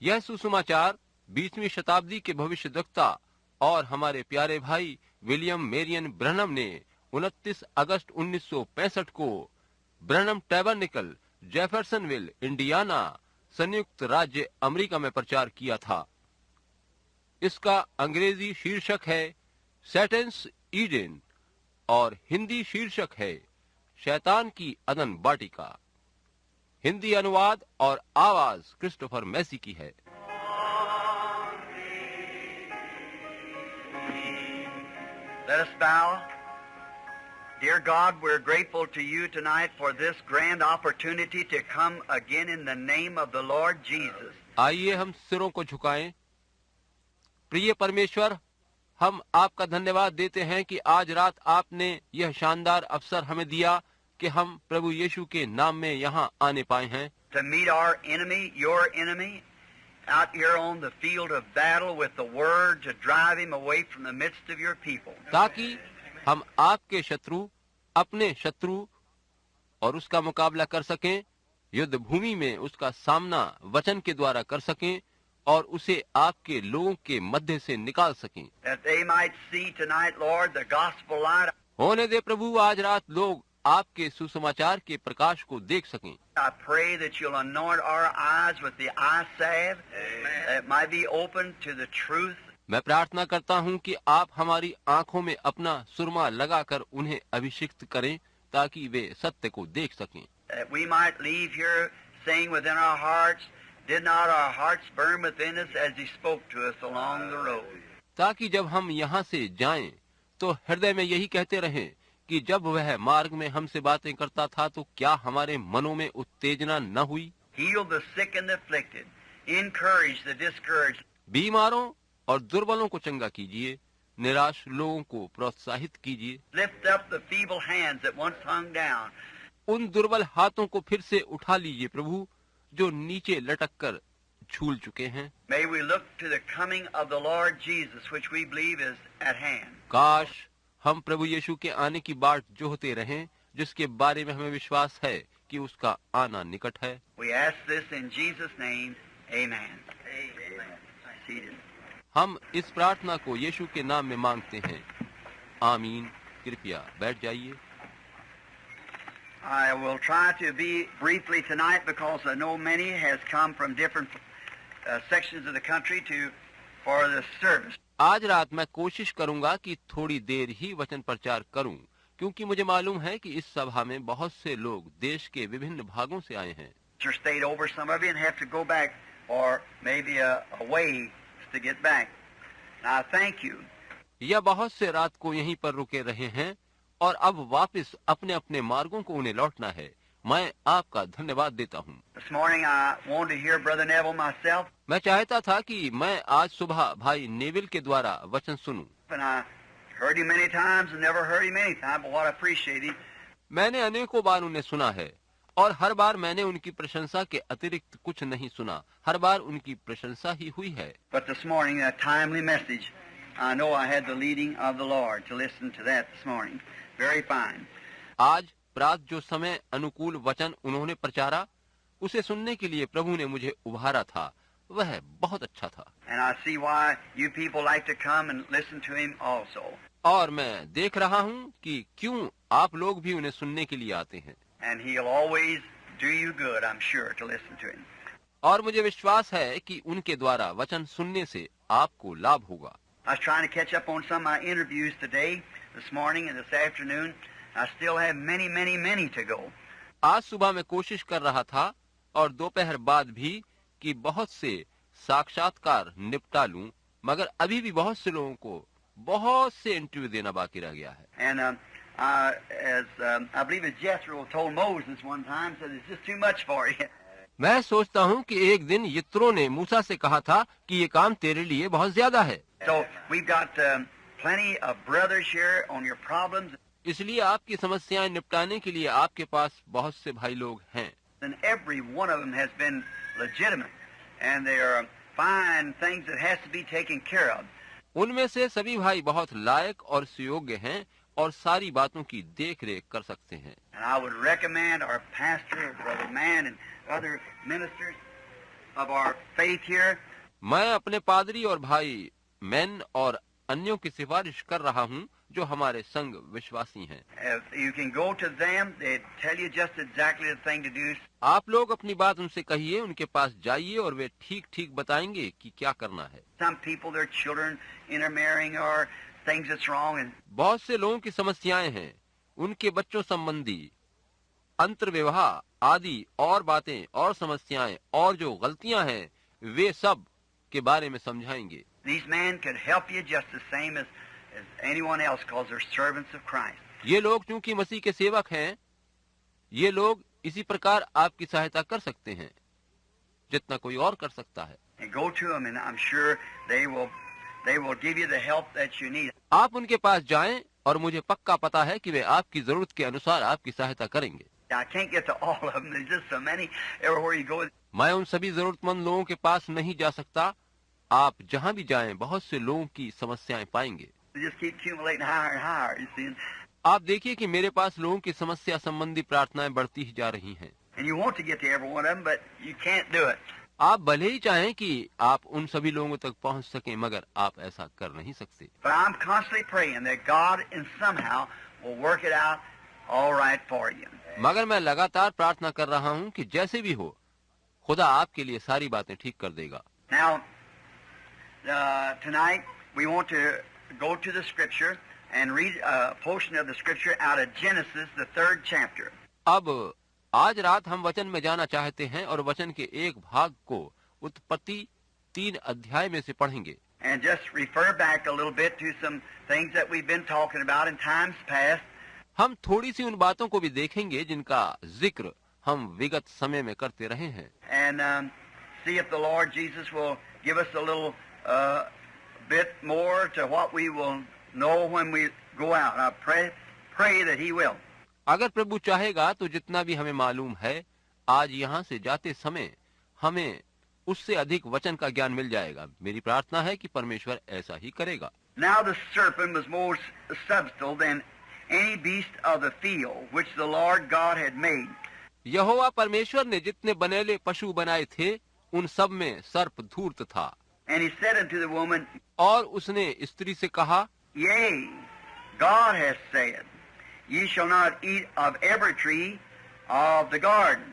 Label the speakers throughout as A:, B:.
A: यह सुसमाचार 20वीं शताब्दी के भविष्यद्वक्ता और हमारे प्यारे भाई विलियम मेरियन ब्रनम ने 29 अगस्त 1965 को ब्रनम टैबरनेकल, जेफरसनविल, इंडियाना, संयुक्त राज्य अमेरिका में प्रचार किया था। इसका अंग्रेजी शीर्षक है सैटन्स ईडन और हिंदी शीर्षक है शैतान की अदन बाटिका। हिंदी अनुवाद और आवाज क्रिस्टोफर मैसी की है।
B: Let us bow. Dear God, we're grateful to you tonight for this grand opportunity to come again in the name of the Lord Jesus.
A: आइए हम सिरों को झुकाएं। प्रिय परमेश्वर, हम आपका धन्यवाद देते हैं कि आज रात आपने यह शानदार अवसर हमें दिया कि हम प्रभु यीशु के नाम में यहाँ आने पाए हैं।
B: To meet our enemy, your enemy, out here on the field of battle with the word to drive him away from the midst of your people.
A: ताकि हम आपके शत्रु, अपने शत्रु और उसका मुकाबला कर सकें, युद्ध भूमि में उसका सामना वचन के द्वारा कर सकें और उसे आपके लोगों के मध्य से निकाल सकें।
B: That they might see tonight, Lord, the gospel light.
A: होने दे प्रभु, आज रात लोग आपके सुसमाचार के प्रकाश को देख सकें।
B: I pray that you'll anoint our eyes with the eye salve, that it might be open to the truth.
A: मैं प्रार्थना करता हूं कि आप हमारी आंखों में अपना सुरमा लगाकर उन्हें अभिषिक्त करें ताकि वे सत्य को देख सकें।
B: That we might leave here saying within our hearts, did not our hearts burn within us as he spoke to us along the road?
A: ताकि जब हम यहाँ से जाएं तो हृदय में यही कहते रहें कि जब वह मार्ग में हमसे बातें करता था तो क्या हमारे मनों में उत्तेजना न हुई।
B: Heal the sick and the afflicted, encourage the discouraged.
A: बीमारों और दुर्बलों को चंगा कीजिए, निराश लोगों को प्रोत्साहित कीजिए।
B: Lift up the feeble hands that once hung down.
A: उन दुर्बल हाथों को फिर से उठा लीजिए प्रभु, जो नीचे लटक कर झूल चुके हैं।
B: May we look to the coming of the Lord Jesus, which we believe is at hand.
A: काश हम प्रभु यीशु के आने की बाट जोहते रहें, जिसके बारे में हमें विश्वास है कि उसका आना निकट है।
B: We ask this in Jesus' name. Amen. Amen. Seated.
A: हम इस प्रार्थना को यीशु के नाम में मांगते हैं। आमीन। कृपया बैठ जाइए।
B: I will try to be briefly tonight because I know many has come from different sections of the country for the service.
A: आज रात मैं कोशिश करूंगा कि थोड़ी देर ही वचन प्रचार करूं, क्योंकि मुझे मालूम है कि इस सभा में बहुत से लोग देश के विभिन्न भागों से आए हैं।
B: Stayed over some of you and have to go back or maybe a way to get back. I thank you.
A: या बहुत से रात को यहीं पर रुके रहे हैं और अब वापस अपने अपने मार्गों को उन्हें लौटना है। मैं आपका धन्यवाद देता हूँ।
B: This morning I wanted to hear Brother Neville myself.
A: मैं चाहता था कि मैं आज सुबह भाई नेविल के द्वारा वचन सुनूं।
B: And I heard him many times and never heard him any time, but what I appreciate him.
A: मैंने अनेकों बार उन्हें सुना है और हर बार मैंने उनकी प्रशंसा के अतिरिक्त कुछ नहीं सुना। हर बार उनकी प्रशंसा ही हुई है।
B: But this morning, a timely message. I know I had the leading of the Lord to listen to that this morning. Very fine.
A: आज प्रात जो समय अनुकूल वचन उन्होंने प्रचारा, उसे सुनने के लिए प्रभु ने मुझे उभारा था, वह बहुत अच्छा था।
B: And I see why you people like to come and listen to him also.
A: और मैं देख रहा हूँ कि क्यों आप लोग भी उन्हें सुनने के लिए आते हैं।
B: And he'll always do you good, I'm sure, to listen to him.
A: और मुझे विश्वास है कि उनके द्वारा वचन सुनने से आपको लाभ होगा।
B: I was trying to catch up on some of my interviews today, this morning and this afternoon. I still have many to go.
A: आज सुबह मैं कोशिश कर रहा था और दोपहर बाद भी कि बहुत से साक्षात्कार निपटा लूं, मगर अभी भी बहुत से लोगों को बहुत से इंटरव्यू देना बाकी रह गया है।
B: And I believe as Jethro told Moses one time, said it's just too much for you.
A: मैं सोचता हूँ कि एक दिन यित्रो ने मूसा से कहा था कि ये काम तेरे लिए बहुत ज्यादा है।
B: So we've got plenty of brothers here on your problems.
A: इसलिए आपकी समस्याएं निपटाने के लिए आपके पास बहुत से भाई लोग हैं।
B: And every one of them has been legitimate, and they are fine things that has to be taken care of.
A: उनमें से सभी भाई बहुत लायक और सुयोग्य हैं और सारी बातों की देख रेख कर सकते हैं।
B: And I would recommend our pastor, Brother Mann, and other ministers of our faith here.
A: मैं अपने पादरी और भाई मैन और अन्यों की सिफारिश कर रहा हूँ जो हमारे संग विश्वासी हैं।
B: If you can go to them, they tell you just exactly the thing to do.
A: आप लोग अपनी बात उनसे कहिए, उनके पास जाइए और वे ठीक ठीक बताएंगे कि क्या करना है।
B: Some people, their children intermarrying or things that's wrong, and
A: बहुत से लोगों की समस्याएं हैं, उनके बच्चों संबंधी अंतर्विवाह आदि और बातें और समस्याएं और जो गलतियां हैं वे सब के बारे में समझाएंगे।
B: these men could help you just the same as anyone else, because they're servants of Christ.
A: ये लोग चूंकि मसीह के सेवक हैं, ये लोग इसी प्रकार आपकी सहायता कर सकते हैं जितना कोई और कर सकता है।
B: And go to them, and I'm sure they will give you the help that you need.
A: आप उनके पास जाएं और मुझे पक्का पता है कि वे आपकी जरूरत के अनुसार आपकी सहायता करेंगे।
B: I can't get to all of them. There's just so many everywhere you go.
A: मैं उन सभी जरूरतमंद लोगों के पास नहीं जा सकता। आप जहां भी जाएं बहुत से लोगों की समस्याएं पाएंगे।
B: They just keep accumulating higher and higher. You see,
A: आप देखिए कि मेरे पास लोगों की समस्या संबंधी प्रार्थनाएं बढ़ती ही जा रही हैं।
B: and you want to get to every one of them, but you can't do it.
A: आप भले ही चाहें कि आप उन सभी लोगों तक पहुंच सकें, मगर आप ऐसा कर नहीं सकते।
B: But I'm constantly praying that God, in somehow, will work it out all right for you.
A: मगर मैं लगातार प्रार्थना कर रहा हूं कि जैसे भी हो खुदा आपके लिए सारी बातें ठीक कर देगा।
B: Now, tonight we want to go to the Scripture and read a portion of the Scripture out of Genesis, the 3rd chapter.
A: अब आज रात हम वचन में जाना चाहते हैं और वचन के एक भाग को उत्पत्ति 3 अध्याय में से पढ़ेंगे।
B: And just refer back a little bit to some things that we've been talking about in times past.
A: हम थोड़ी सी उन बातों को भी देखेंगे जिनका जिक्र हम विगत समय में करते रहे हैं।
B: And see if the Lord Jesus will give us a little bit more to what we will know when we go out. I pray that He will.
A: अगर प्रभु चाहेगा तो जितना भी हमें मालूम है आज यहाँ से जाते समय हमें उससे अधिक वचन का ज्ञान मिल जाएगा। मेरी प्रार्थना है कि परमेश्वर ऐसा ही करेगा।
B: Now the serpent was more subtle than any beast of the field which the Lord God had made.
A: यहोवा परमेश्वर ने जितने बनेले पशु बनाए थे उन सब में सर्प धूर्त था।
B: And he said unto the woman,
A: और उसने स्त्री से कहा,
B: Yea, God has said, Ye shall not eat of every tree of the garden.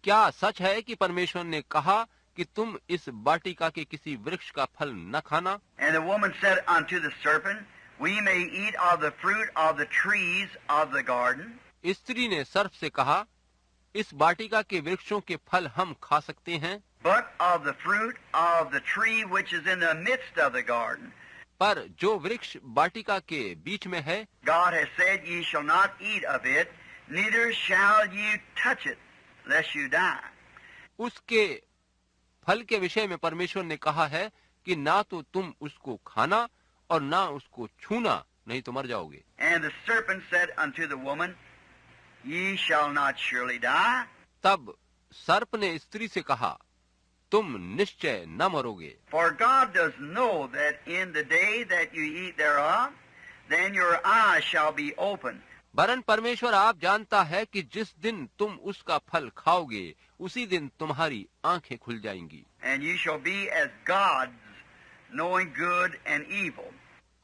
A: क्या सच है कि परमेश्वर ने कहा कि तुम इस वाटिका के किसी वृक्ष का फल न खाना?
B: And the woman said unto the serpent, We may eat of the fruit of the trees of the garden.
A: स्त्री ने सर्प से कहा, इस वाटिका के वृक्षों के फल हम खा सकते हैं,
B: But of the fruit of the tree which is in the midst of the garden,
A: पर जो वृक्ष वाटिका के बीच में है,
B: God has said, Ye shall not eat of it, neither shall ye touch it, lest you die.
A: उसके फल के विषय में परमेश्वर ने कहा है कि ना तो तुम उसको खाना और ना उसको छूना, नहीं तो मर जाओगे।
B: And the serpent said unto the woman, Ye shall not surely die.
A: तब सर्प ने स्त्री से कहा, तुम निश्चय न मरोगे,
B: For God does know that in the day that you eat thereof, then your eyes shall be opened.
A: वरन परमेश्वर आप जानता है कि जिस दिन तुम उसका फल खाओगे उसी दिन तुम्हारी आंखें खुल जाएंगी,
B: And you shall be as gods, knowing good and evil.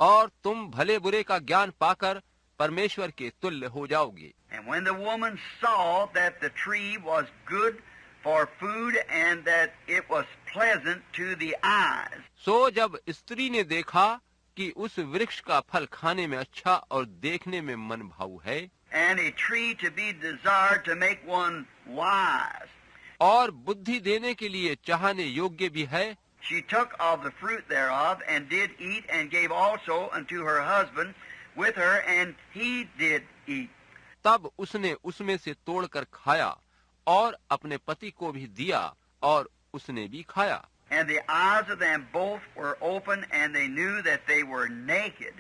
A: और तुम भले बुरे का ज्ञान पाकर परमेश्वर के तुल्य हो जाओगे।
B: And when the woman saw that the tree was good for food and that it was pleasant to the eyes,
A: सो जब स्त्री ने देखा कि उस वृक्ष का फल खाने में अच्छा और देखने में मन भाऊ है,
B: and a tree to be desired to make one wise,
A: और बुद्धि देने के लिए चाहने योग्य भी है,
B: she took of the fruit thereof and did eat, and gave also unto her husband with her, and he did eat.
A: तब उसने उसमें से तोड़कर खाया और अपने पति को भी दिया और उसने भी खाया।
B: And the eyes of them both were open, and they knew that they were naked.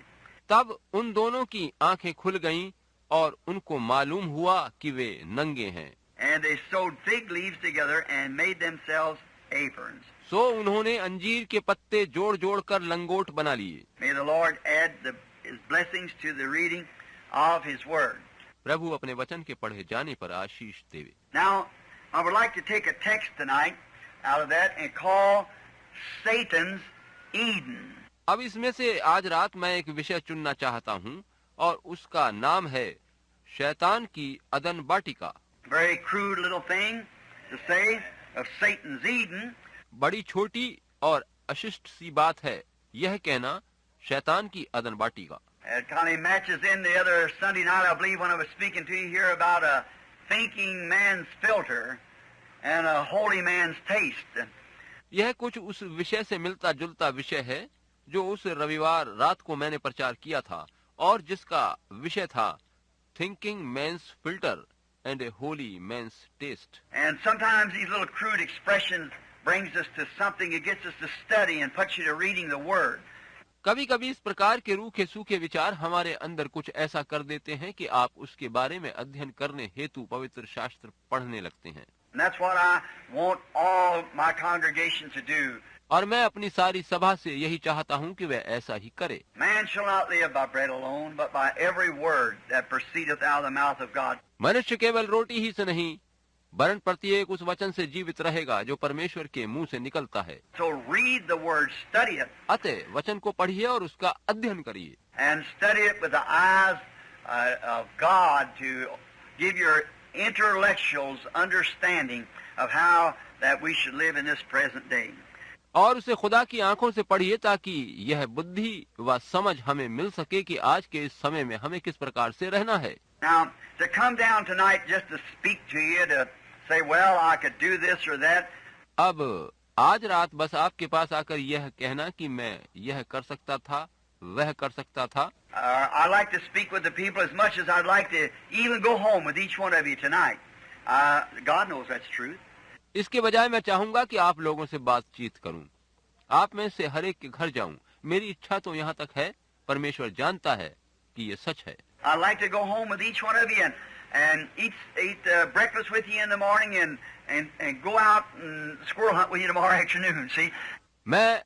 A: तब उन दोनों की आंखें खुल गईं और उनको मालूम हुआ कि वे नंगे हैं।
B: And they sewed fig leaves together and made themselves aprons.
A: सो उन्होंने अंजीर के पत्ते जोड़ जोड़ कर लंगोट बना लिए।
B: May the Lord add His blessings to the reading of His Word.
A: प्रभु अपने वचन के पढ़े जाने पर आशीष देवे।
B: Now, I would like to take a text tonight out of that and call Satan's Eden.
A: अब इसमें से आज रात मैं एक विषय चुनना चाहता हूँ और उसका नाम है शैतान की अदन बाटिका।
B: Very crude little thing to say of Satan's Eden.
A: बड़ी छोटी और अशिष्ट सी बात है यह कहना शैतान की अदन बाटिका।
B: It kind of matches in the other Sunday night, I believe, when I was speaking to you here about a thinking man's filter and a holy man's taste.
A: यह कुछ उस विषय से मिलता जुलता विषय है जो उस रविवार रात को मैंने प्रचार किया था और जिसका विषय था thinking man's filter and a holy man's test.
B: And sometimes these little crude expressions brings us to something. It gets us to study and puts you to reading the Word.
A: कभी कभी इस प्रकार के रूखे सूखे विचार हमारे अंदर कुछ ऐसा कर देते हैं कि आप उसके बारे में अध्ययन करने हेतु पवित्र शास्त्र पढ़ने लगते हैं।
B: And that's what I want all my congregation to do.
A: और मैं अपनी सारी सभा से यही चाहता हूँ कि वह ऐसा ही करे।
B: Man shall not live by bread alone, but by every word that proceedeth out of the mouth of God.
A: मनुष्य केवल रोटी ही से नहीं वरन प्रत्येक उस वचन से जीवित रहेगा जो परमेश्वर के मुंह से निकलता है।
B: So read the Word, study it,
A: अतः वचन को पढ़िए और उसका अध्ययन करिए।
B: and study it with the eyes of God to give your intellectuals understanding of how that we should live in this present day.
A: और उसे खुदा की आंखों से पढ़िए ताकि यह बुद्धि व समझ हमें मिल सके कि आज के इस समय में हमें किस प्रकार से रहना है।
B: Now, to come down tonight just to speak to you, to say, well, I could do this or that.
A: अब आज रात बस आपके पास आकर यह कहना कि मैं यह कर सकता था वह कर सकता था।
B: I'd like to speak with the people as much as I'd like to even go home with each one of you tonight. God knows that's truth.
A: इसके बजाय मैं चाहूंगा कि आप लोगों से बातचीत करूं, आप में से हर एक के घर जाऊं। मेरी इच्छा तो यहाँ तक है, परमेश्वर जानता है कि ये सच है।
B: I'd like to go home with each one of you and eat breakfast with you in the morning and go out and squirrel hunt with you tomorrow afternoon. See?
A: मैं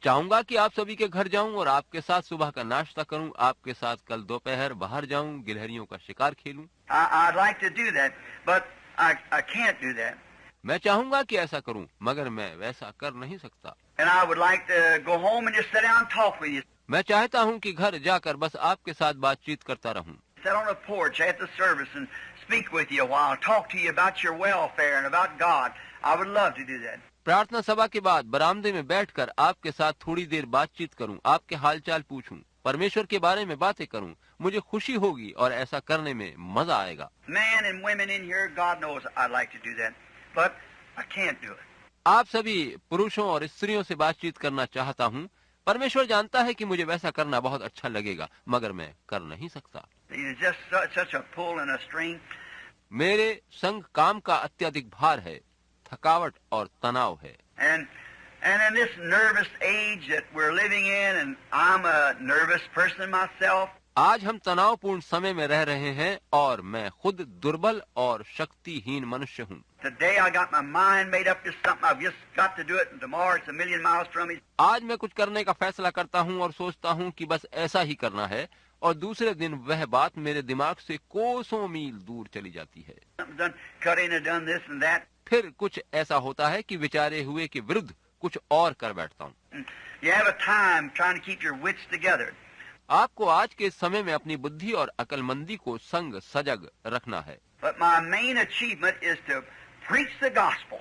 A: चाहूंगा कि आप सभी के घर जाऊं और आपके साथ सुबह का नाश्ता करूं, आपके साथ कल दोपहर बाहर जाऊं, गिलहरियों का शिकार खेलूं।
B: I'd like to do that, but I can't do that.
A: मैं चाहूंगा कि ऐसा करूं, मगर मैं वैसा कर नहीं सकता।
B: And I would like to go home and just sit down and talk with you.
A: मैं चाहता हूं कि घर जाकर बस आपके साथ बातचीत करता रहूं।
B: Sit on the porch at the service and speak with you a while, talk to you about your welfare and about God. I would love to do that.
A: प्रार्थना सभा के बाद बरामदे में बैठकर आपके साथ थोड़ी देर बातचीत करूं, आपके हालचाल पूछूं, परमेश्वर के बारे में बातें करूं। मुझे खुशी होगी और ऐसा करने में मजा आएगा।
B: Men and women in here, God knows I'd like to do that, but I can't do it.
A: आप सभी पुरुषों और स्त्रियों से बातचीत करना चाहता हूं। परमेश्वर जानता है कि मुझे वैसा करना बहुत अच्छा लगेगा, मगर मैं कर नहीं सकता।
B: It's just such a pull and a string.
A: मेरे संग काम का अत्यधिक भार है, थकावट और तनाव है।
B: And in this nervous age that we're living in, and I'm a nervous person myself.
A: आज हम तनावपूर्ण समय में रह रहे हैं और मैं खुद दुर्बल और शक्तिहीन मनुष्य हूँ।
B: Today I got my mind made up to something. I've just got to do it, and tomorrow it's a million miles from me.
A: आज मैं कुछ करने का फैसला करता हूँ और सोचता हूँ कि बस ऐसा ही करना है, और दूसरे दिन वह बात मेरे दिमाग से कोसों मील दूर चली जाती है।
B: Something's done, cut in and done this and that.
A: फिर कुछ ऐसा होता है कि विचारे हुए के विरुद्ध कुछ और कर बैठता हूँ।
B: You have a time trying to keep your wits together.
A: आपको आज के समय में अपनी बुद्धि और अकलमंदी को संग सजग रखना है।
B: But my main achievement is to preach the gospel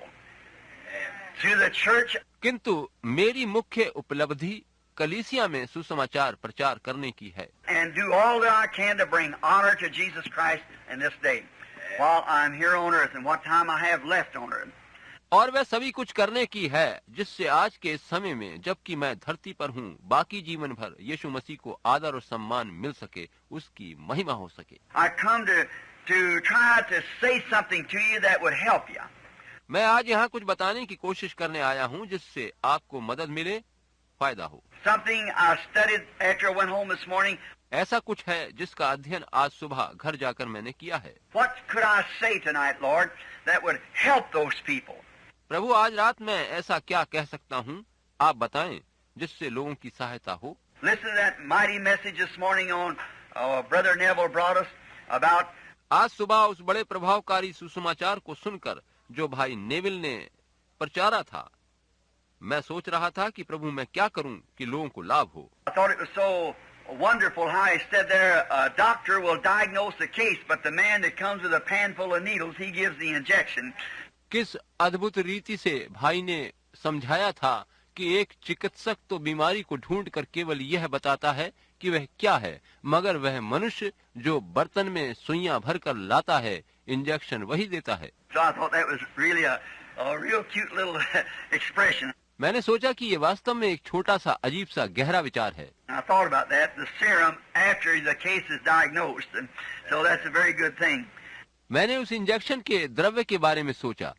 B: to the church.
A: किंतु मेरी मुख्य उपलब्धि कलीसिया में सुसमाचार प्रचार करने की है।
B: And do all that I can to bring honor to Jesus Christ in this day while I'm here on earth and what time I have left on earth.
A: और वह सभी कुछ करने की है जिससे आज के समय में जबकि मैं धरती पर हूँ बाकी जीवन भर यीशु मसीह को आदर और सम्मान मिल सके, उसकी महिमा हो सके।
B: I come to try to say something to you that would help you.
A: मैं आज यहाँ कुछ बताने की कोशिश करने आया हूँ जिससे आपको मदद मिले, फायदा हो।
B: Something I studied after I went home this morning.
A: ऐसा कुछ है जिसका अध्ययन आज सुबह घर जाकर मैंने किया है।
B: What could I say tonight, Lord, that would help those people?
A: प्रभु, आज रात मैं ऐसा क्या कह सकता हूँ, आप बताएं, जिससे लोगों की सहायता हो।
B: Listen to that mighty message this morning on Brother Neville brought us about.
A: आज सुबह उस बड़े प्रभावकारी सुसमाचार को सुनकर जो भाई नेविल ने पर चारा था। मैं सोच रहा था कि प्रभु मैं क्या करूं कि लोगों को लाभ हो।
B: I thought it was so wonderful how he said there, a doctor will diagnose the case, but the man that comes with a pan full of needles, he gives the injection.
A: किस अद्भुत रीति से भाई ने समझाया था कि एक चिकित्सक तो बीमारी को ढूंढ कर केवल यह बताता है कि वह क्या है, मगर वह मनुष्य जो बर्तन में सुइयां भर कर लाता है, इंजेक्शन वही देता है।
B: So I thought that was really a real cute little expression.
A: मैंने सोचा कि ये वास्तव में एक छोटा सा अजीब सा गहरा विचार है।
B: I thought about that, the serum after the case is diagnosed, and so that's a very good thing.
A: मैंने उस इंजेक्शन के द्रव्य के बारे में सोचा।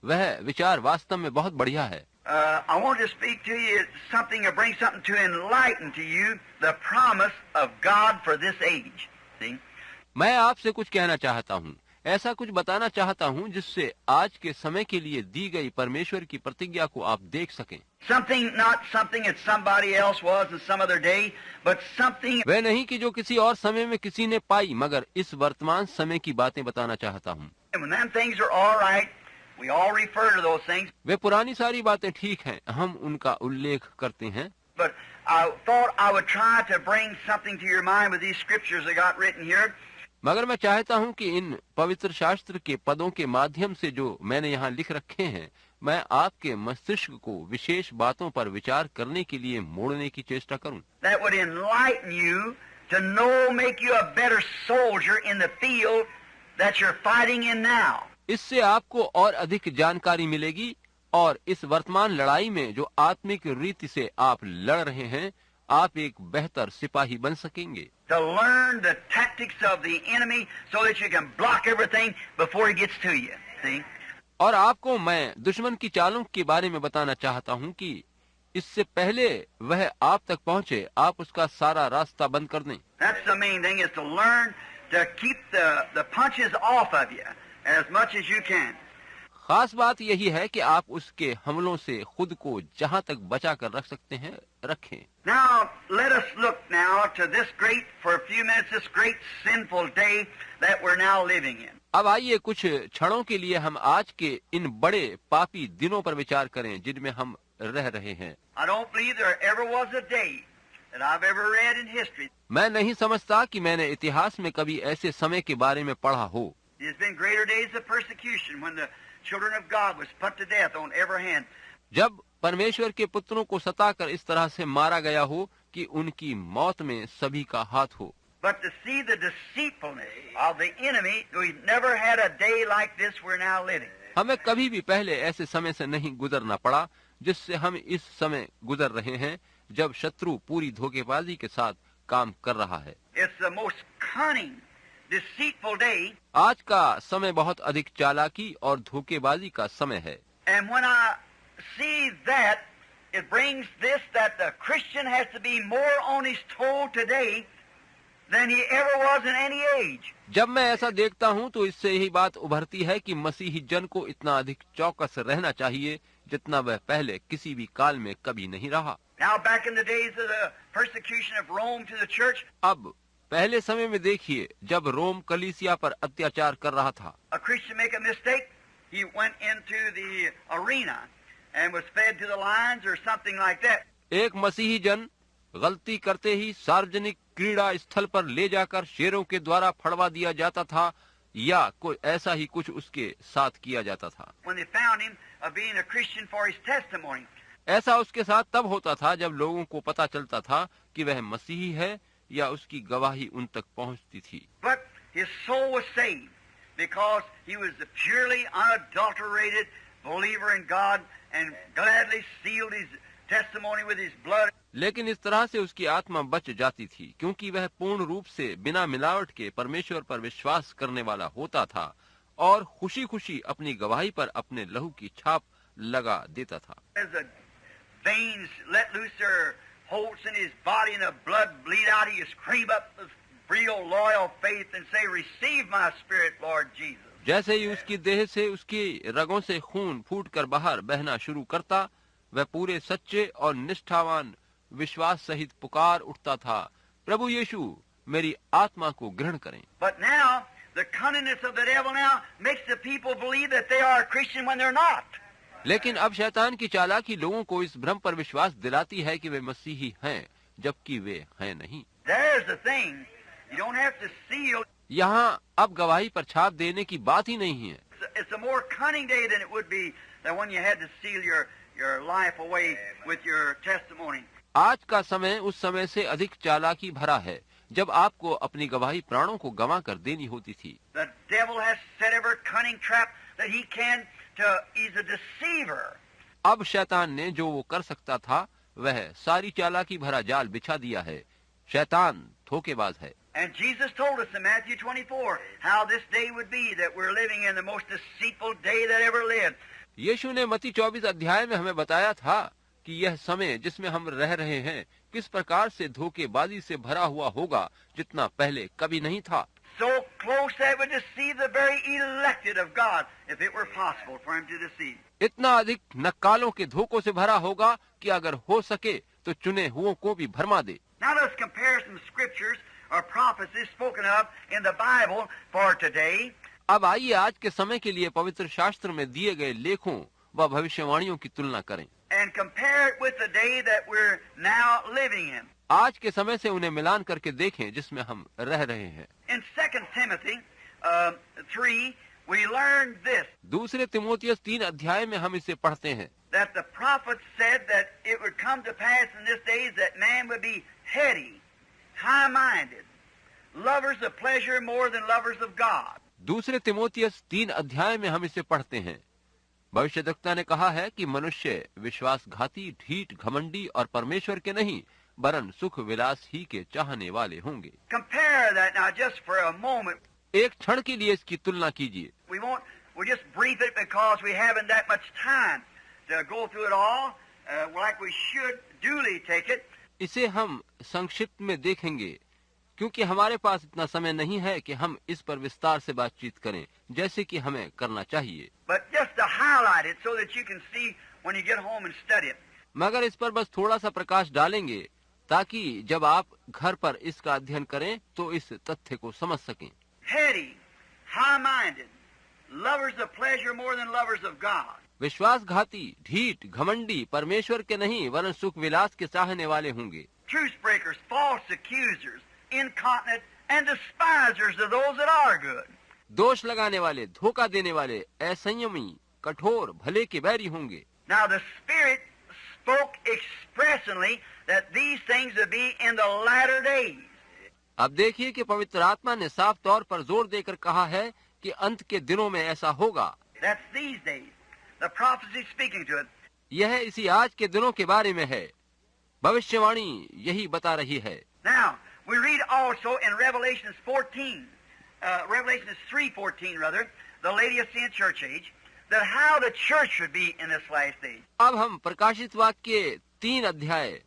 A: वह विचार वास्तव में बहुत बढ़िया है।
B: I want to speak to you something or bring something to enlighten to you the promise of God for this age. See?
A: मैं आपसे कुछ कहना चाहता हूँ, ऐसा कुछ बताना चाहता हूँ जिससे आज के समय के लिए दी गई परमेश्वर की प्रतिज्ञा को आप देख सकें।
B: Something, not something that somebody else was in some other day, but something.
A: वह नहीं कि जो किसी और समय में किसी ने पाई, मगर इस वर्तमान समय की बातें बताना चाहता हूँ।
B: When them things are all right, we all refer to those things.
A: वे पुरानी सारी बातें ठीक हैं, हम उनका उल्लेख करते हैं।
B: But I thought I would try to bring something to your mind with these scriptures I got written here.
A: मगर मैं चाहता हूं कि इन पवित्र शास्त्र के पदों के माध्यम से जो मैंने यहाँ लिख रखे हैं, मैं आपके मस्तिष्क को विशेष बातों पर विचार करने के लिए मोड़ने की चेष्टा करूं।
B: That would enlighten you to know, make you a better soldier in the field that you're fighting in now.
A: इससे आपको और अधिक जानकारी मिलेगी और इस वर्तमान लड़ाई में जो आत्मिक रीति से आप लड़ रहे हैं, आप एक बेहतर सिपाही बन सकेंगे।
B: To learn the tactics of the enemy so that you can block everything before he gets to you. See?
A: और आपको मैं दुश्मन की चालों के बारे में बताना चाहता हूं कि इससे पहले वह आप तक पहुंचे, आप उसका सारा रास्ता बंद कर दें।
B: That's the main thing, is to learn to keep the punches off of you as much as you can.
A: खास बात यही है कि आप उसके हमलों से खुद को जहां तक बचा कर रख सकते हैं, रखें।
B: Now, let us look now to this great, for a few minutes, this great sinful day that we're now living in.
A: अब आइए कुछ क्षणों के लिए हम आज के इन बड़े पापी दिनों पर विचार करें जिनमें हम रह रहे हैं।
B: I don't believe there ever was a day that I've ever read in history.
A: मैं नहीं समझता कि मैंने इतिहास में कभी ऐसे समय के बारे में पढ़ा हो।
B: There's been greater days of persecution when the children of God was put to death on every hand.
A: जब परमेश्वर के पुत्रों को सताकर इस तरह से मारा गया हो कि उनकी मौत में सभी का हाथ हो।
B: But to see the deceitfulness of the enemy, we've never had a day like this we're now living.
A: हमें कभी भी पहले ऐसे समय से नहीं गुजरना पड़ा जिससे हम इस समय गुजर रहे हैं, जब शत्रु पूरी धोखेबाजी के साथ काम कर रहा है।
B: It's the most cunning, deceitful day.
A: आज का समय बहुत अधिक चालाकी और धोखेबाजी का समय है।
B: And when I see that, it brings this, that the Christian has to be more on his toe today than he ever was in any age.
A: जब मैं ऐसा देखता हूँ तो इससे यही बात उभरती है कि मसीही जन को इतना अधिक चौकस रहना चाहिए जितना वह पहले किसी भी काल में कभी नहीं रहा।
B: Now, back in the days of the persecution of Rome to the church,
A: अब पहले समय में देखिए, जब रोम कलीसिया पर अत्याचार कर रहा था,
B: a Christian make a mistake, he went into the arena and was fed to the lions or something like that.
A: एक मसीही जन गलती करते ही सार्वजनिक क्रीड़ा स्थल पर ले जाकर शेरों के द्वारा फड़वा दिया जाता था या कोई ऐसा ही कुछ उसके साथ किया जाता था।
B: When they found him being a Christian for his testimony.
A: ऐसा उसके साथ तब होता था जब लोगों को पता चलता था कि वह मसीही है या उसकी गवाही उन तक पहुंचती थी।
B: But his soul was saved because he was a purely unadulterated believer in God and gladly sealed his testimony with his blood.
A: लेकिन इस तरह से उसकी आत्मा बच जाती थी क्योंकि वह पूर्ण रूप से बिना मिलावट के परमेश्वर पर विश्वास करने वाला होता था और खुशी खुशी अपनी गवाही पर अपने लहू की छाप लगा देता था।
B: As the veins let loose their holds in his body and the blood bleed out, he scream up with real loyal faith and say, "Receive my spirit, Lord Jesus."
A: जैसे ही उसकी देह से उसकी रगों से खून फूटकर बाहर बहना शुरू करता, वह पूरे सच्चे और निष्ठावान विश्वास सहित पुकार उठता था, प्रभु यीशु मेरी आत्मा को ग्रहण करें।
B: But now the cunningness of the devil now makes the people believe that they are a Christian when they're not.
A: लेकिन अब शैतान की चालाकी लोगों को इस भ्रम पर विश्वास दिलाती है कि वे मसीही हैं, जबकि वे हैं नहीं।
B: There's the thing. You don't have to seal.
A: यहाँ अब गवाही पर छाप देने की बात ही नहीं है।
B: It's a more cunning day than it would be that when you had to seal your life away with your testimony.
A: आज का समय उस समय से अधिक चालाकी भरा है जब आपको अपनी गवाही प्राणों को गंवा कर देनी होती थी।
B: The devil has set every cunning trap that he can to. He's a deceiver.
A: अब शैतान ने जो वो कर सकता था वह सारी चालाकी भरा जाल बिछा दिया है। शैतान धोखेबाज है।
B: And Jesus told us in Matthew 24 how this day would be, that we're living in the most deceitful day that ever lived.
A: यीशु ने मत्ती 24 अध्याय में हमें बताया था कि यह समय जिसमें हम रह रहे हैं किस प्रकार से धोखेबाजी से भरा हुआ होगा जितना पहले कभी नहीं था।
B: So close that it would deceive the very elected of God, if it were possible for him to deceive.
A: इतना अधिक नक्कालों के धोखों से भरा होगा कि अगर हो सके तो चुने हुओं को भी भरमा दे।
B: Now let's compare some scriptures or prophecies spoken of in the Bible for today.
A: अब आइए आज के समय के लिए पवित्र शास्त्र में दिए गए लेखों व भविष्यवाणियों की तुलना करें
B: And compare it with the day that we're now living in.
A: आज के समय से उन्हें मिलान करके देखें जिसमें हम रह रहे हैं।
B: In 2 Timothy 3, we learned this,
A: दूसरे तिमोथियस 3 अध्याय में हम इसे पढ़ते हैं
B: that the prophet said that it would come to pass in this days that man would be heady, high-minded, lovers of pleasure more than lovers of God.
A: दूसरे तिमोथियस 3 अध्याय में हम इसे पढ़ते हैं। भविष्यद्वक्ता ने कहा है कि मनुष्य विश्वासघाती, ढीठ, घमंडी और परमेश्वर के नहीं वरन सुख विलास ही के चाहने वाले होंगे।
B: Compare that now just for a moment.
A: एक क्षण के लिए इसकी तुलना कीजिए।
B: We'll just brief it because we haven't that much time to go through it all, like we should duly take it.
A: इसे हम संक्षिप्त में देखेंगे क्योंकि हमारे पास इतना समय नहीं है कि हम इस पर विस्तार से बातचीत करें जैसे कि हमें करना चाहिए।
B: But just to highlight it so that you can see when you get home and study it.
A: मगर इस पर बस थोड़ा सा प्रकाश डालेंगे ताकि जब आप घर पर इसका अध्ययन करें तो इस तथ्य को समझ सकें।
B: Heady, high-minded, lovers of pleasure more than lovers of God.
A: विश्वासघाती, ढीठ, घमंडी, परमेश्वर के नहीं वरन सुख विलास के चाहने वाले होंगे।
B: Truce breakers, false accusers, incontinent, and despisers of those that are good.
A: दोष लगाने वाले, धोखा देने वाले, असंयमी, कठोर, भले के बैरी होंगे।
B: Now the Spirit spoke expressly that these things would be in the latter days.
A: अब देखिए कि पवित्र आत्मा ने साफ तौर पर जोर देकर कहा है कि अंत के दिनों में ऐसा होगा।
B: That's these days. The prophecy speaking to it.
A: यह इसी आज के दिनों के बारे में है। भविष्यवाणी यही बता रही है।
B: Now we read also in Revelation 3:14 rather, the Laodicean church age, that how the church should be in this last day.
A: अब हम प्रकाशित वाक्य 3 अध्याय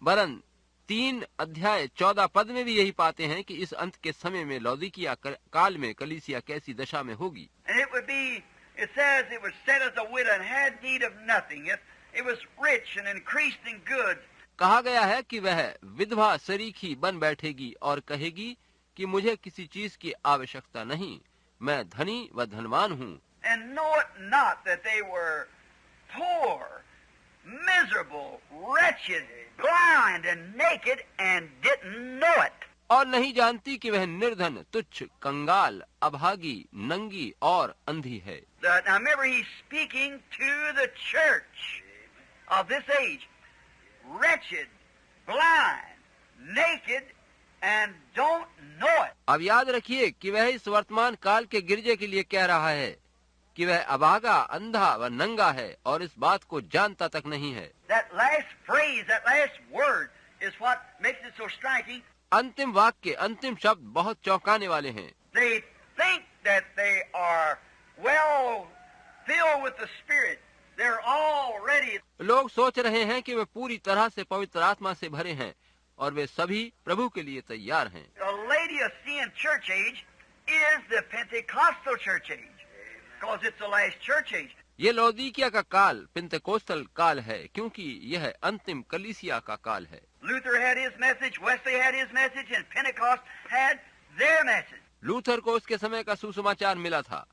A: वरन 3 अध्याय 14 पद में भी यही पाते हैं कि इस अंत के समय में लौदीकिया काल में कलीसिया कैसी दशा में होगी।
B: And it would be, it says it was set as a widow and had need of nothing. It was rich and increased in goods.
A: कहा गया है कि वह विधवा सरीखी बन बैठेगी और कहेगी कि मुझे किसी चीज की आवश्यकता नहीं, मैं धनी व धनवान हूँ।
B: And know it not that they were poor, miserable, wretched, blind, and naked, and didn't know it.
A: और नहीं जानती कि वह निर्धन, तुच्छ, कंगाल, अभागी, नंगी और अंधी है।
B: Now remember, he's speaking to the church of this age. Wretched, blind, naked, and don't know it.
A: अब याद रखिए कि वह इस वर्तमान काल के गिरजे के लिए कह रहा है कि वह अभागा, अंधा व नंगा है और इस बात को जानता तक नहीं है।
B: That last phrase, that last word is what makes it so striking.
A: अंतिम वाक्य, अंतिम शब्द बहुत चौंकाने वाले हैं।
B: They think that they are well filled with the Spirit. They're already.
A: लोग सोच रहे हैं कि वे पूरी तरह से पवित्र आत्मा से भरे हैं और वे सभी प्रभु के लिए तैयार हैं।
B: The Laodicean church age is the Pentecostal church age, because it's the last church age.
A: ये लौदीकिया का काल पेंतेकोस्टल काल है क्योंकि यह अंतिम कलीसिया का काल है।
B: Luther had his message, Wesley had his message, and Pentecost had their message.
A: Luther को उसके समय का सुसमाचार मिला था,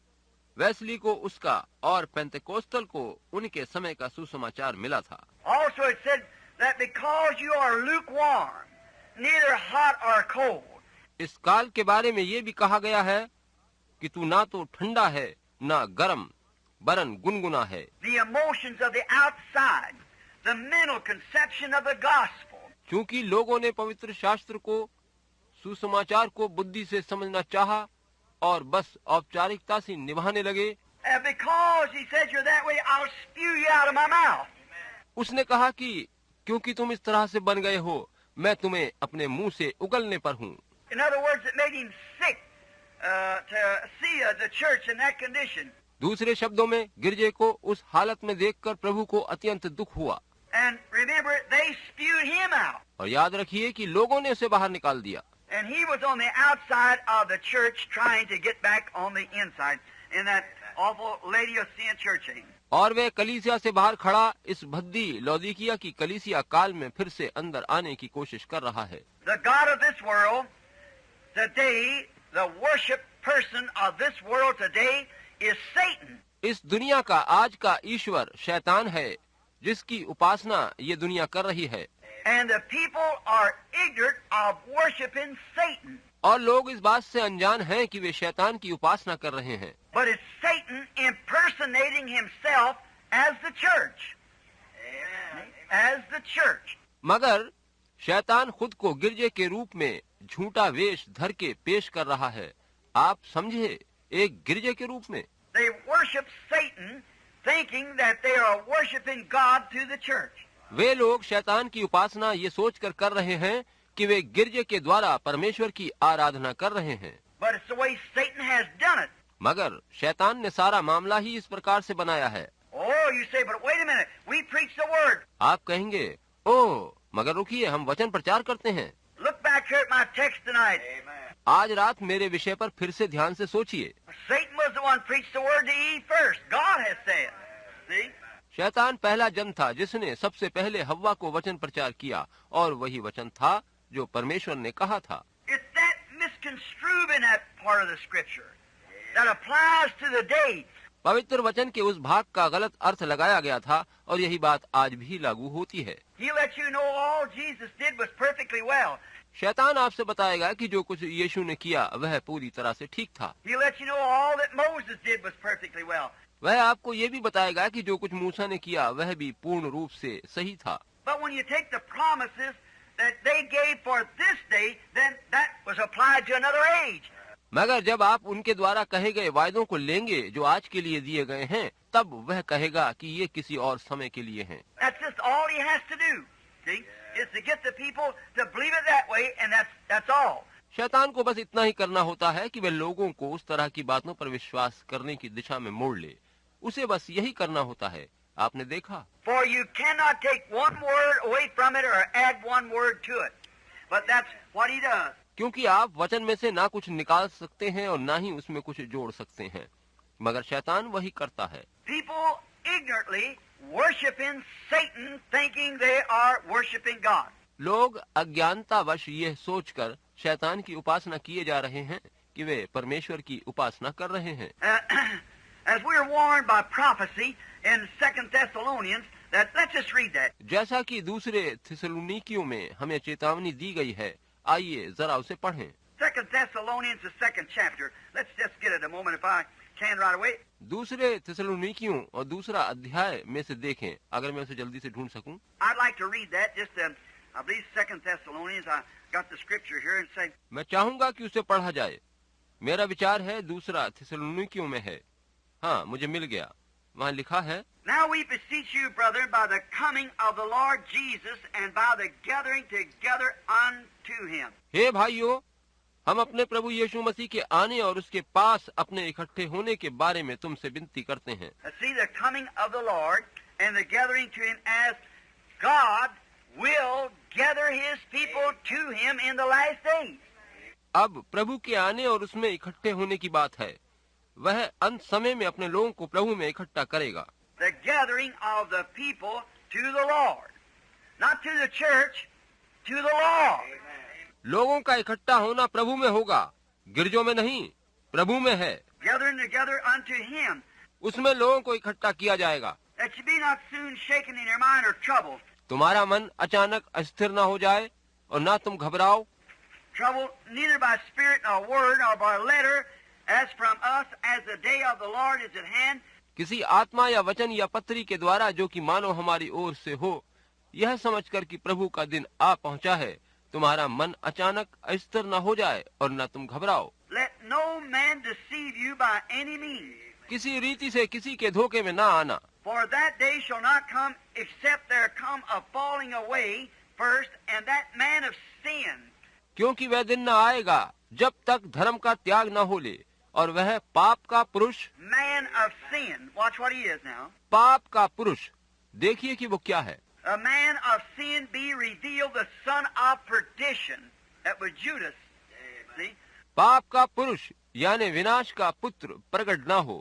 A: वेस्ली को उसका और पेंतेकोस्टल को उनके समय का सुसमाचार मिला था।
B: Also it said that because you are lukewarm, neither hot or cold.
A: इस काल के बारे में ये भी कहा गया है कि तू ना तो ठंडा है ना गर्म, वरन गुनगुना है।
B: The emotions of the outside, the mental conception of the gospel.
A: क्योंकि लोगों ने पवित्र शास्त्र को, सुसमाचार को बुद्धि से समझना चाहा और बस औपचारिकता से निभाने लगे।
B: And because he said you're that way, I'll spew you out of my mouth.
A: उसने कहा कि क्योंकि तुम इस तरह से बन गए हो, मैं तुम्हें अपने मुंह से उगलने पर हूँ।
B: In other words, it made him sick to see the church in that condition.
A: दूसरे शब्दों में गिरजे को उस हालत में देखकर प्रभु को अत्यंत दुख हुआ।
B: And remember, they spewed him out.
A: और याद रखिए कि लोगों ने उसे बाहर निकाल दिया।
B: And he was on the outside of the church trying to get back on the inside in that awful Laodicean church age.
A: और वे कलीसिया से बाहर खड़ा इस भद्दी लौदीकिया की कलीसिया काल में फिर से अंदर आने की कोशिश कर रहा है।
B: The God of this world today, the worship person of this world today is Satan.
A: इस दुनिया का आज का ईश्वर शैतान है, जिसकी उपासना ये दुनिया कर रही है।
B: And the people are ignorant of worshiping Satan.
A: और लोग इस बात से अनजान हैं कि वे शैतान की उपासना कर रहे हैं।
B: But it's Satan impersonating himself as the church. As the church.
A: मगर शैतान खुद को गिरजे के रूप में झूठा वेश धर के पेश कर रहा है। आप समझे, एक गिरजे के रूप में।
B: They worship Satan thinking that they are worshiping God through the church.
A: वे लोग शैतान की उपासना ये सोचकर कर रहे हैं कि वे गिरजे के द्वारा परमेश्वर की आराधना कर रहे हैं।
B: But it's the way Satan has done it.
A: मगर शैतान ने सारा मामला ही इस प्रकार से बनाया है।
B: Oh, you say, but wait a minute. We preach the word.
A: आप कहेंगे, ओह, मगर रुकिए, हम वचन प्रचार करते हैं।
B: Look back here at my text tonight.
A: आज रात मेरे विषय पर फिर से ध्यान से सोचिए।
B: Satan was the one who preached the word to Eve first. God has said. See?
A: शैतान पहला जन था जिसने सबसे पहले हव्वा को वचन प्रचार किया, और वही वचन था जो परमेश्वर ने कहा था।
B: It's that misconstrued in that part of the scripture that applies to the day.
A: पवित्र वचन के उस भाग का गलत अर्थ लगाया गया था, और यही बात आज भी लागू होती है।
B: He'll let you know all Jesus did was perfectly well.
A: शैतान आपसे बताएगा कि जो कुछ यीशु ने किया वह पूरी तरह से ठीक था।
B: He'll let you know all that Moses did was perfectly well.
A: वह आपको ये भी बताएगा कि जो कुछ मूसा ने किया वह भी पूर्ण रूप से सही था।
B: But when you take the promises that they gave for this day, then that was applied to another age.
A: मगर जब आप उनके द्वारा कहे गए वायदों को लेंगे जो आज के लिए दिए गए हैं, तब वह कहेगा कि ये किसी और समय के लिए हैं।
B: That's just all he has to do. See, is to get the people to believe it that way, and that's all.
A: शैतान को बस इतना ही करना होता है कि वह लोगों को उस तरह की बातों पर विश्वास करने की दिशा में मोड़ ले। उसे बस यही करना होता है। आपने देखा,
B: For you cannot take one word away from it or add one word to it. But that's what he does.
A: क्योंकि आप वचन में से ना कुछ निकाल सकते हैं और ना ही उसमें कुछ जोड़ सकते हैं, मगर शैतान वही करता है।
B: People ignorantly worshiping Satan, thinking they are worshiping God.
A: लोग अज्ञानतावश यह सोचकर शैतान की उपासना किए जा रहे हैं कि वे परमेश्वर की उपासना कर रहे हैं।
B: As we are warned by prophecy in 2 Thessalonians, let's just read that.
A: जैसा कि दूसरे थिस्सलुनीकियों में हमें चेतावनी दी गई है, आइए जरा उसे पढ़ें।
B: 2 Thessalonians, the 2nd chapter. Let's just get it a moment if I can right away.
A: दूसरे थिस्सलुनीकियों और दूसरा अध्याय में से देखें, अगर मैं उसे जल्दी से ढूंढ सकूं।
B: I'd like to read that. Just, I believe 2 Thessalonians. I got the scripture here and say.
A: मैं चाहूंगा कि उसे पढ़ा जाए। मेरा विचार है दूसरा थिस्सलुनीकियों में है। हाँ, मुझे मिल गया। वहाँ लिखा है,
B: Now we beseech you, brethren, by the coming of the Lord Jesus and by the gathering together unto him.
A: हे भाइयों, हम अपने प्रभु यीशु मसीह के आने और उसके पास अपने इकट्ठे होने के बारे में तुमसे विनती करते हैं।
B: See the coming of the Lord and the gathering to him, as God will gather his people to him in the last days.
A: अब प्रभु के आने और उसमें इकट्ठे होने की बात है। वह अंत समय में अपने लोगों को प्रभु में इकट्ठा करेगा।
B: The gathering of the people to the Lord, not to the church, to the Lord.
A: लोगों का इकट्ठा होना प्रभु में होगा, गिरजों में नहीं, प्रभु में है।
B: gathering together unto him,
A: उसमें लोगों को इकट्ठा किया जाएगा,
B: that you be not soon shaken in your mind or troubled.
A: तुम्हारा मन अचानक अस्थिर न हो जाए और ना तुम घबराओ,
B: Troubled neither by spirit nor word nor by letter, as from us, as the day of the Lord is at hand.
A: किसी आत्मा या वचन या पत्री के द्वारा जो कि मानो हमारी ओर से हो, यह समझकर कि प्रभु का दिन आ पहुंचा है, तुम्हारा मन अचानक अस्थिर न हो जाए और न तुम घबराओ।
B: Let no man deceive you by any means,
A: किसी रीति से किसी के धोखे में ना आना,
B: for that day shall not come except there come a falling away first, and that man of sin,
A: क्योंकि वह दिन न आएगा जब तक धर्म का त्याग न हो ले, और वह पाप का पुरुष,
B: man of sin. Watch what he is now.
A: पाप का पुरुष, देखिए कि वो क्या है।
B: A man of sin be revealed, the son of perdition. That was Judas. See?
A: पाप का पुरुष यानी विनाश का पुत्र प्रकट न हो,